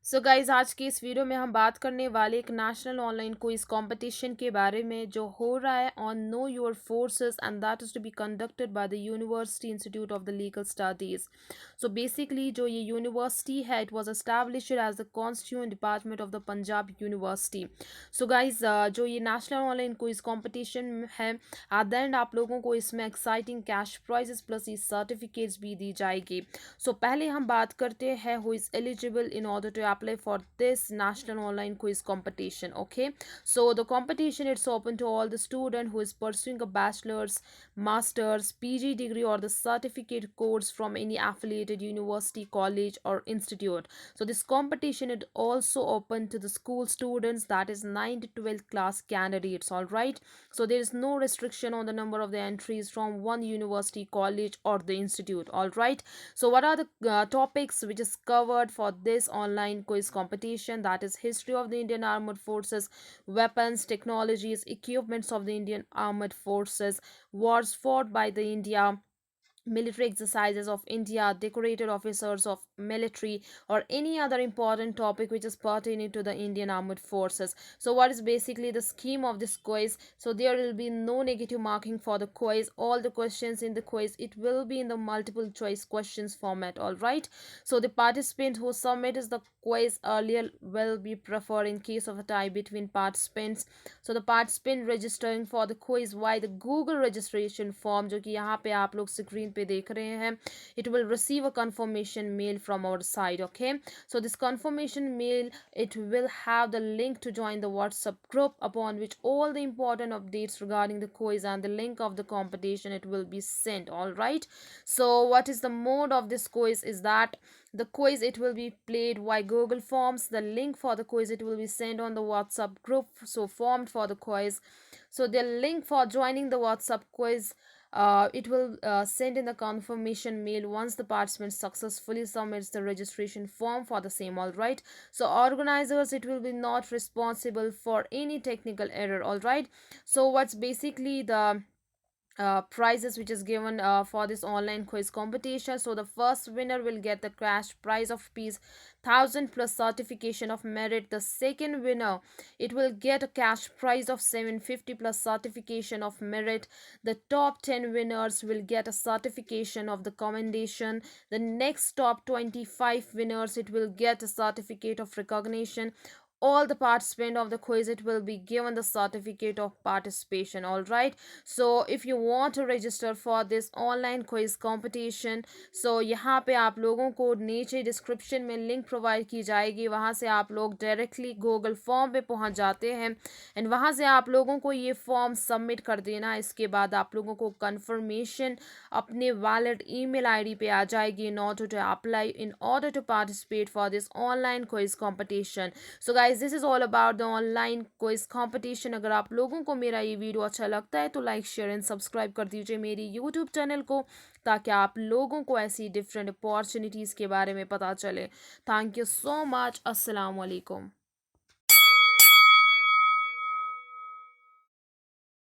So guys आज की इस वीडियो में हम बात करने वाले एक नेशनल ऑनलाइन क्विज कंपटीशन के बारे में जो हो रहा है on know your forces and that is to be conducted by the university institute of the legal studies. So basically जो ये यूनिवर्सिटी है it was established as the constituent department of the Punjab university. So guys जो ये national online quiz competition है at the end आप लोगों को इसमें exciting cash prizes plus e certificates भी दी जाएगी। सो पहले हम बात करते हैं who is eligible in order to apply for this national online quiz competition. Okay, so the competition it's open to all the student who is pursuing a bachelor's, master's, PG degree or the certificate course from any affiliated university, college or institute. So this competition is also open to the school students, that is 9 to 12th class candidates. All right, so there is no restriction on the number of the entries from one university, college or the institute. All right, so what are the topics which is covered for this online quiz competition? That is history of the Indian Armed Forces, weapons, technologies, equipments of the Indian Armed Forces, wars fought by the India, military exercises of India, decorated officers of military, or any other important topic which is pertaining to the Indian Armed Forces. So, what is basically the scheme of this quiz? So, there will be no negative marking for the quiz. All the questions in the quiz it will be in the multiple choice questions format. All right. So, the participant who submits the quiz earlier will be preferred in case of a tie between participants. So, the participant registering for the quiz via the Google registration form, जो कि यहाँ पे आप लोग screen पे देख रहे हैं, it will receive a confirmation mail from our side. Okay, so this confirmation mail it will have the link to join the WhatsApp group upon which all the important updates regarding the quiz and the link of the competition it will be sent. All right, so what is the mode of this quiz is that the quiz it will be played via Google Forms. The link for the quiz it will be sent on the WhatsApp group so formed for the quiz. So the link for joining the WhatsApp quiz it will send in the confirmation mail once the participant successfully submits the registration form for the same. All right, so organizers it will be not responsible for any technical error. All right, so what's basically the prizes which is given for this online quiz competition? So the first winner will get the cash prize of rupees 1000 plus certification of merit. The second winner it will get a cash prize of 750 plus certification of merit. The top 10 winners will get a certification of the commendation. The next top 25 winners it will get a certificate of recognition. All the participant of the quiz it will be given the certificate of participation. All right, so if you want to register for this online quiz competition, so यहाँ पे आप लोगों को नीचे description में link provide की जाएगी, वहाँ से आप लोग डायरेक्टली गूगल फॉर्म पे पहुँच जाते हैं एंड वहाँ से आप लोगों को ये फॉर्म सबमिट कर देना। इसके बाद आप लोगों को कंफर्मेशन अपने वैलिड ईमेल आईडी पे आ जाएगी in order to apply in order to participate for this online quiz competition. So guys this is all about the online quiz competition. अगर आप लोगों को मेरा ये वीडियो अच्छा लगता है तो लाइक शेयर एंड सब्सक्राइब कर दीजिए मेरी यूट्यूब चैनल को, ताकि आप लोगों को ऐसी डिफरेंट अपॉर्चुनिटीज़ के बारे में पता चले। Thank you so much. अस्सलाम वालेकुम।